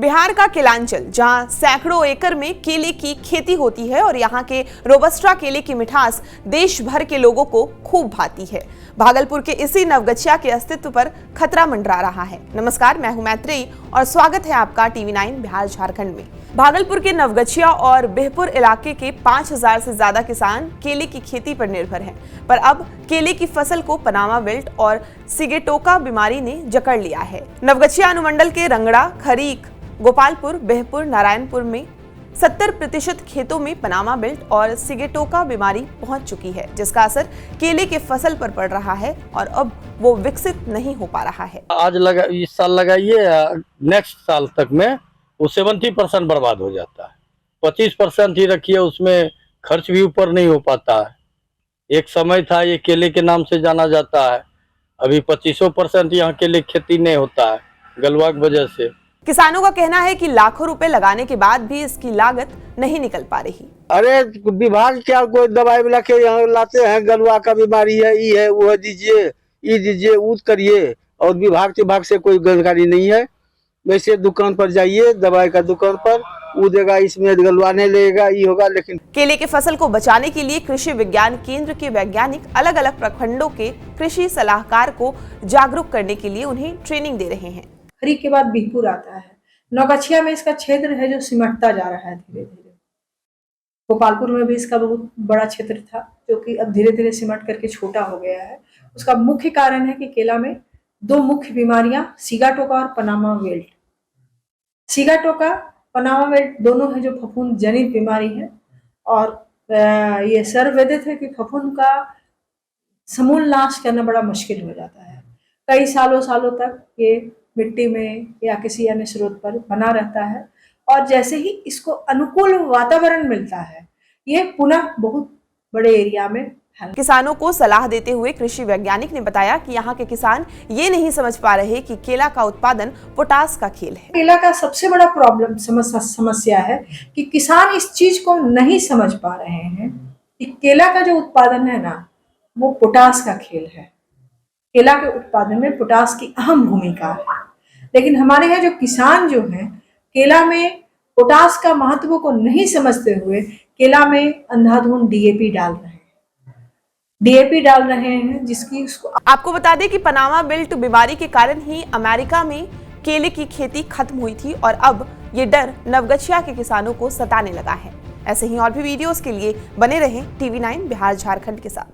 बिहार का केलांचल, जहां सैकड़ों एकड़ में केले की खेती होती है और यहां के रोबस्टा केले की मिठास देश भर के लोगों को खूब भाती है। भागलपुर के इसी नवगछिया के अस्तित्व पर खतरा मंडरा रहा है। नमस्कार, मैं हूं मैत्रेयी और स्वागत है आपका TV9 बिहार झारखंड में। भागलपुर के नवगछिया और बिहपुर इलाके के 5000 से ज्यादा किसान केले की खेती पर निर्भर हैं, पर अब केले की फसल को पनामा विल्ट और सिगेटोका बीमारी ने जकड़ लिया है। नवगछिया अनुमंडल के रंगड़ा, खरीक, गोपालपुर, बिहपुर, नारायणपुर में 70% खेतों में पनामा विल्ट और सिगेटोका बीमारी पहुंच चुकी है, जिसका असर केले के फसल पर पड़ रहा है और अब वो विकसित नहीं हो पा रहा है। आज लगा, इस साल लगाइए, नेक्स्ट साल तक में वो 70% बर्बाद हो जाता है। 25% ही रखिए, उसमें खर्च भी ऊपर नहीं हो पाता है। एक समय था ये केले के नाम से जाना जाता है, अभी 25% यहाँ केले खेती नहीं होता है गलवा की वजह से। किसानों का कहना है कि लाखों रुपए लगाने के बाद भी इसकी लागत नहीं निकल पा रही। अरे विभाग क्या कोई दवाई मिला के यहाँ लाते हैं, गलवा का बीमारी है, ई है, वो दीजिए, ई दीजिए, वो करिए, और विभाग से कोई जानकारी नहीं है। वैसे दुकान पर जाइए, दवाई का दुकान पर, वो देगा, इसमें गलवा नहीं लेगा, ये होगा। लेकिन केले के फसल को बचाने के लिए कृषि विज्ञान केंद्र के वैज्ञानिक अलग अलग प्रखंडों के कृषि सलाहकार को जागरूक करने के लिए उन्हें ट्रेनिंग दे रहे हैं। खरीक के बाद बिहपुर आता है। नवगछिया में इसका क्षेत्र है जो सिमटता जा रहा है धीरे धीरे। गोपालपुर में भी इसका बहुत बड़ा क्षेत्र था जो कि अब धीरे धीरे सिमट करके छोटा हो गया है। उसका मुख्य कारण है कि केला में दो मुख्य बीमारियां सिगाटोका और Panama wilt. Sigatoka, Panama wilt दोनों है जो फफूंद जनित बीमारी है और ये सर्वविदित है कि फफूंद का समूल नाश करना बड़ा मुश्किल हो जाता है। कई सालों तक ये मिट्टी में या किसी अन्य स्रोत पर बना रहता है और जैसे ही इसको अनुकूल वातावरण मिलता है, ये पुनः बहुत बड़े एरिया में फैलता है। किसानों को सलाह देते हुए कृषि वैज्ञानिक ने बताया कि यहाँ के किसान ये नहीं समझ पा रहे कि केला का उत्पादन पोटास का खेल है। केला का सबसे बड़ा प्रॉब्लम समस्या है कि किसान इस चीज को नहीं समझ पा रहे हैं कि केला का जो उत्पादन है ना, वो पोटास का खेल है। केला के उत्पादन में पोटास की अहम भूमिका है, लेकिन हमारे यहाँ जो किसान जो हैं, केला में पोटास का महत्व को नहीं समझते हुए केला में अंधाधुंध डीएपी डाल रहे हैं जिसकी उसको। आपको बता दें कि पनामा विल्ट बीमारी के कारण ही अमेरिका में केले की खेती खत्म हुई थी और अब ये डर नवगछिया के किसानों को सताने लगा है। ऐसे ही और भी वीडियोस के लिए बने रहें TV9 बिहार झारखंड के साथ।